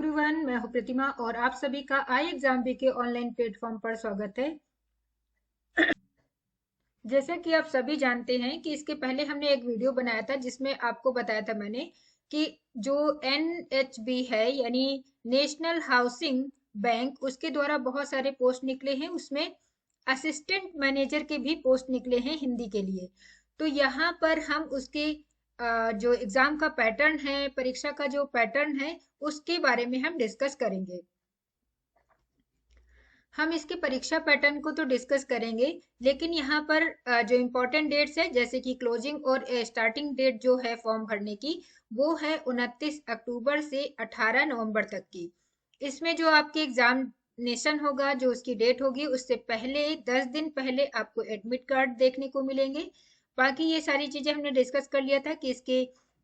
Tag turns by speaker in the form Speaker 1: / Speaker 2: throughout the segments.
Speaker 1: Everyone, मैं हूं प्रतिमा और आप सभी का आई एग्जाम बी के ऑनलाइन प्लेटफॉर्म पर स्वागत है। जैसा कि आप सभी जानते हैं कि इसके पहले हमने एक वीडियो बनाया था जिसमें आपको बताया था मैंने कि जो NHB है यानी नेशनल हाउसिंग बैंक, उसके द्वारा बहुत सारे पोस्ट निकले हैं। उसमें असिस्टेंट मैनेजर के भी पोस्ट निकले हैं हिंदी के लिए। तो यहाँ पर हम उसके जो एग्जाम का पैटर्न है, परीक्षा का जो पैटर्न है, उसके बारे में हम डिस्कस करेंगे। हम इसके परीक्षा पैटर्न को तो डिस्कस करेंगे, लेकिन यहाँ पर जो इम्पोर्टेंट डेट्स है, जैसे कि क्लोजिंग और स्टार्टिंग डेट जो है फॉर्म भरने की, वो है 29 अक्टूबर से 18 नवंबर तक की। इसमें जो आपके एग्जामिनेशन होगा, जो उसकी डेट होगी, उससे पहले 10 दिन पहले आपको एडमिट कार्ड देखने को मिलेंगे। बाकी ये सारी चीजें हमने डिस्कस कर लिया था कि इसके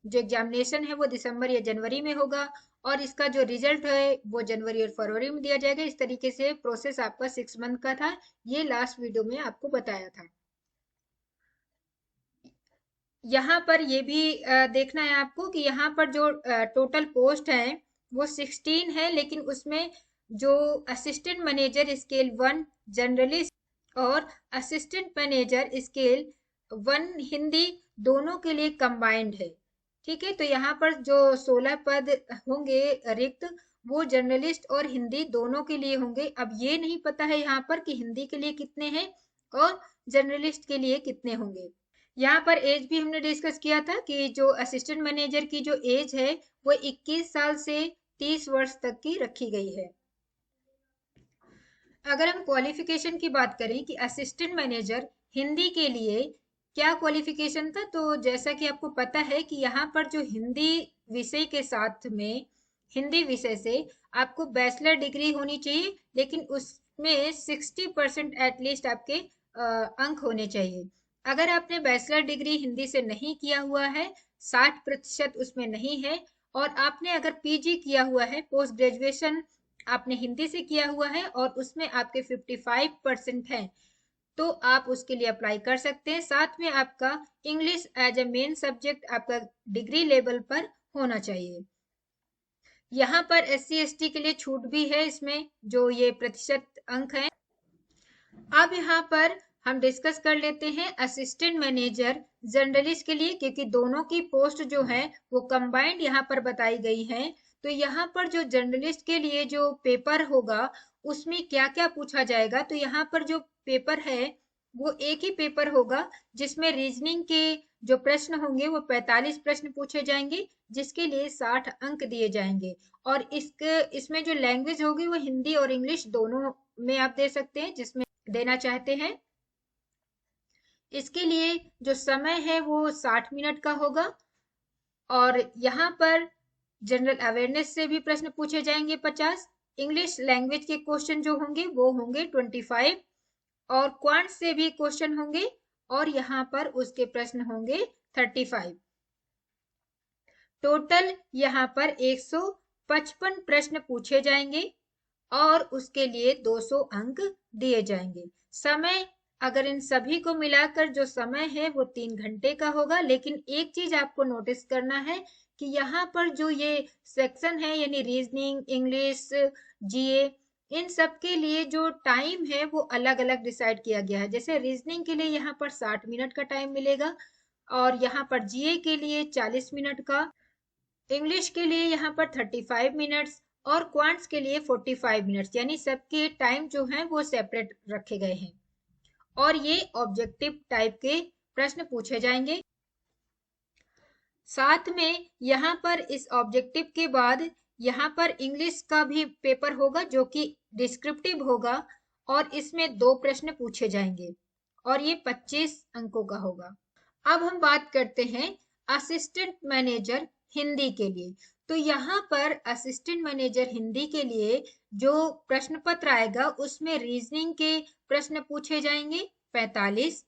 Speaker 1: जो एग्जामिनेशन है वो दिसंबर या जनवरी में होगा और इसका जो रिजल्ट है वो जनवरी और फरवरी में दिया जाएगा। इस तरीके से प्रोसेस आपका 6 मंथ का था। ये लास्ट वीडियो में आपको बताया था। यहाँ पर ये भी देखना है आपको कि यहाँ पर जो टोटल पोस्ट है वो 16 है, लेकिन उसमें जो असिस्टेंट मैनेजर स्केल 1 जर्नलिस्ट और असिस्टेंट मैनेजर स्केल 1 हिंदी दोनों के लिए कंबाइंड है। ठीक है, तो यहाँ पर जो 16 पद होंगे रिक्त, वो जर्नलिस्ट और हिंदी दोनों के लिए होंगे। अब ये नहीं पता है यहाँ पर कि हिंदी के लिए कितने हैं और जर्नलिस्ट के लिए कितने होंगे। यहाँ पर एज भी हमने डिस्कस किया था कि जो असिस्टेंट मैनेजर की जो एज है वो 21 साल से 30 वर्ष तक की रखी गई है। अगर हम क्वालिफिकेशन की बात करें कि असिस्टेंट मैनेजर हिंदी के लिए क्या क्वालिफिकेशन था, तो जैसा कि आपको पता है कि यहाँ पर जो हिंदी विषय के साथ में हिंदी विषय से आपको बैचलर डिग्री होनी चाहिए, लेकिन उसमें 60% एटलीस्ट आपके अंक होने चाहिए। अगर आपने बैचलर डिग्री हिंदी से नहीं किया हुआ है, 60% उसमें नहीं है, और आपने अगर पीजी किया हुआ है, पोस्ट ग्रेजुएशन आपने हिंदी से किया हुआ है और उसमें आपके 55% है, तो आप उसके लिए अप्लाई कर सकते हैं। साथ में आपका English as a main subject आपका डिग्री लेवल पर होना चाहिए। यहाँ पर SC ST के लिए छूट भी है इसमें, जो ये प्रतिशत अंक है। अब यहाँ पर हम डिस्कस कर लेते हैं असिस्टेंट मैनेजर जर्नलिस्ट के लिए, क्योंकि दोनों की पोस्ट जो है वो कंबाइंड यहाँ पर बताई गई है। तो यहाँ पर जो जर्नलिस्ट के लिए जो पेपर होगा उसमें क्या क्या पूछा जाएगा, तो यहाँ पर जो पेपर है वो एक ही पेपर होगा जिसमें रीजनिंग के जो प्रश्न होंगे वो 45 प्रश्न पूछे जाएंगे, जिसके लिए 60 अंक दिए जाएंगे। और इसमें जो लैंग्वेज होगी वो हिंदी और इंग्लिश दोनों में आप दे सकते हैं, जिसमें देना चाहते हैं। इसके लिए जो समय है वो 60 मिनट का होगा। और यहाँ पर जनरल अवेयरनेस से भी प्रश्न पूछे जाएंगे 50। इंग्लिश लैंग्वेज के क्वेश्चन जो होंगे वो होंगे 25, और क्वांट से भी क्वेश्चन होंगे और यहाँ पर उसके प्रश्न होंगे 35। टोटल यहाँ पर 155 प्रश्न पूछे जाएंगे और उसके लिए 200 अंक दिए जाएंगे। समय अगर इन सभी को मिलाकर जो समय है वो 3 घंटे का होगा। लेकिन एक चीज आपको नोटिस करना है कि यहाँ पर जो ये सेक्शन है यानी रीजनिंग, इंग्लिश, GA, इन सब के लिए जो टाइम है वो अलग अलग डिसाइड किया गया है। जैसे रीजनिंग के लिए यहाँ पर 60 मिनट का टाइम मिलेगा, और यहाँ पर GA के लिए 40 मिनट का, इंग्लिश के लिए यहाँ पर 35 मिनट्स और क्वांट्स के लिए 45 मिनट्स, यानी सबके टाइम जो है वो सेपरेट रखे गए हैं। और ये ऑब्जेक्टिव टाइप के प्रश्न पूछे जाएंगे। साथ में यहाँ पर इस ऑब्जेक्टिव के बाद यहाँ पर इंग्लिश का भी पेपर होगा जो कि डिस्क्रिप्टिव होगा, और इसमें 2 प्रश्न पूछे जाएंगे और ये 25 अंकों का होगा। अब हम बात करते हैं असिस्टेंट मैनेजर हिंदी के लिए। तो यहाँ पर असिस्टेंट मैनेजर हिंदी के लिए जो प्रश्न पत्र आएगा उसमें रीजनिंग के प्रश्न पूछे जाएंगे 45,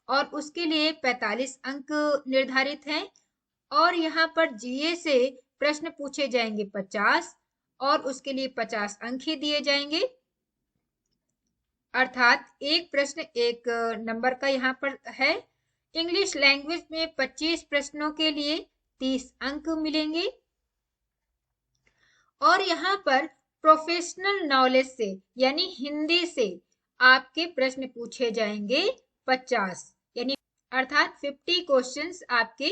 Speaker 1: और उसके लिए 45 अंक निर्धारित हैं। और यहाँ पर GA से प्रश्न पूछे जाएंगे 50 और उसके लिए 50 अंक ही दिए जाएंगे। अर्थात एक प्रश्न एक नंबर का यहाँ पर है। इंग्लिश लैंग्वेज में 25 प्रश्नों के लिए 30 अंक मिलेंगे। और यहाँ पर प्रोफेशनल नॉलेज से यानी हिंदी से आपके प्रश्न पूछे जाएंगे 50, यानी अर्थात 50 क्वेश्चंस आपके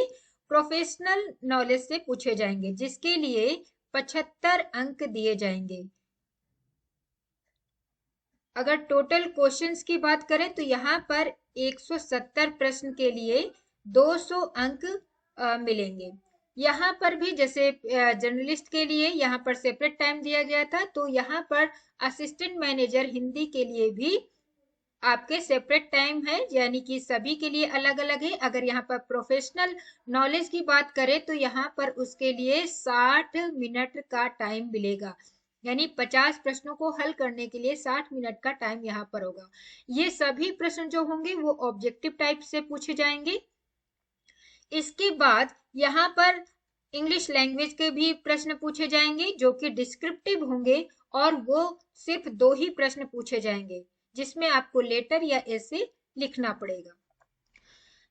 Speaker 1: प्रोफेशनल नॉलेज से पूछे जाएंगे, जिसके लिए 75 अंक दिए जाएंगे। अगर टोटल क्वेश्चंस की बात करें तो यहाँ पर 170 प्रश्न के लिए 200 अंक मिलेंगे। यहाँ पर भी जैसे जर्नलिस्ट के लिए यहाँ पर सेपरेट टाइम दिया गया था, तो यहाँ पर असिस्टेंट मैनेजर हिंदी के लिए भी आपके सेपरेट टाइम है, यानी कि सभी के लिए अलग अलग है। अगर यहाँ पर प्रोफेशनल नॉलेज की बात करें तो यहाँ पर उसके लिए 60 मिनट का टाइम मिलेगा, यानी 50 प्रश्नों को हल करने के लिए 60 मिनट का टाइम यहाँ पर होगा। ये सभी प्रश्न जो होंगे वो ऑब्जेक्टिव टाइप से पूछे जाएंगे। इसके बाद यहाँ पर इंग्लिश लैंग्वेज के भी प्रश्न पूछे जाएंगे जो कि डिस्क्रिप्टिव होंगे, और वो सिर्फ 2 ही प्रश्न पूछे जाएंगे जिसमें आपको लेटर या ऐसे लिखना पड़ेगा।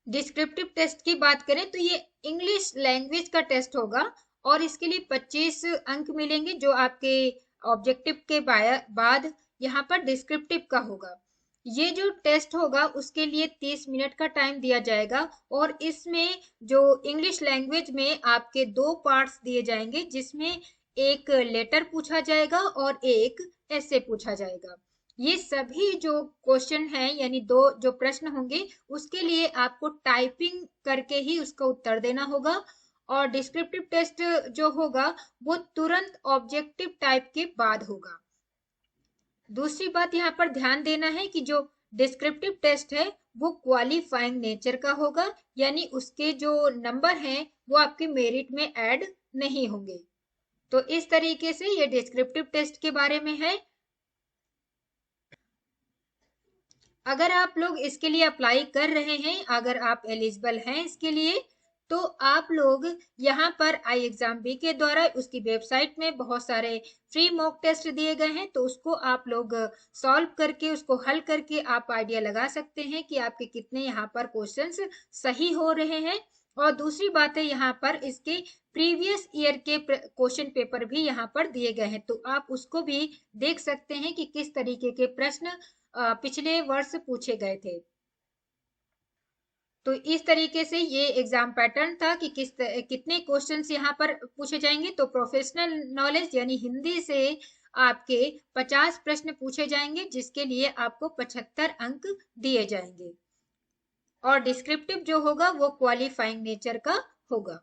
Speaker 1: डिस्क्रिप्टिव टेस्ट की बात करें तो ये इंग्लिश लैंग्वेज का टेस्ट होगा और इसके लिए 25 अंक मिलेंगे, जो आपके ऑब्जेक्टिव के बाद यहाँ पर डिस्क्रिप्टिव का होगा। ये जो टेस्ट होगा उसके लिए 30 मिनट का टाइम दिया जाएगा, और इसमें जो इंग्लिश लैंग्वेज में आपके 2 पार्ट्स दिए जाएंगे, जिसमें एक लेटर पूछा जाएगा और एक ऐसे पूछा जाएगा। ये सभी जो क्वेश्चन हैं यानी 2 जो प्रश्न होंगे उसके लिए आपको टाइपिंग करके ही उसका उत्तर देना होगा, और डिस्क्रिप्टिव टेस्ट जो होगा वो तुरंत ऑब्जेक्टिव टाइप के बाद होगा। दूसरी बात यहाँ पर ध्यान देना है कि जो डिस्क्रिप्टिव टेस्ट है वो क्वालिफाइंग नेचर का होगा, यानी उसके जो नंबर हैं वो आपके मेरिट में ऐड नहीं होंगे। तो इस तरीके से ये डिस्क्रिप्टिव टेस्ट के बारे में है। अगर आप लोग इसके लिए अप्लाई कर रहे हैं, अगर आप एलिजिबल हैं इसके लिए, तो आप लोग यहाँ पर आई एग्जाम बी के द्वारा उसकी वेबसाइट में बहुत सारे फ्री मॉक टेस्ट दिए गए हैं, तो उसको आप लोग सॉल्व करके उसको हल करके आप आइडिया लगा सकते हैं कि आपके कितने यहाँ पर क्वेश्चंस सही हो रहे हैं। और दूसरी बात है यहाँ पर इसके प्रीवियस ईयर के क्वेश्चन पेपर भी यहाँ पर दिए गए हैं, तो आप उसको भी देख सकते हैं कि किस तरीके के प्रश्न पिछले वर्ष पूछे गए थे। तो इस तरीके से ये एग्जाम पैटर्न था कि कितने क्वेश्चंस यहाँ पर पूछे जाएंगे। तो प्रोफेशनल नॉलेज यानी हिंदी से आपके 50 प्रश्न पूछे जाएंगे, जिसके लिए आपको 75 अंक दिए जाएंगे, और डिस्क्रिप्टिव जो होगा वो क्वालिफाइंग नेचर का होगा।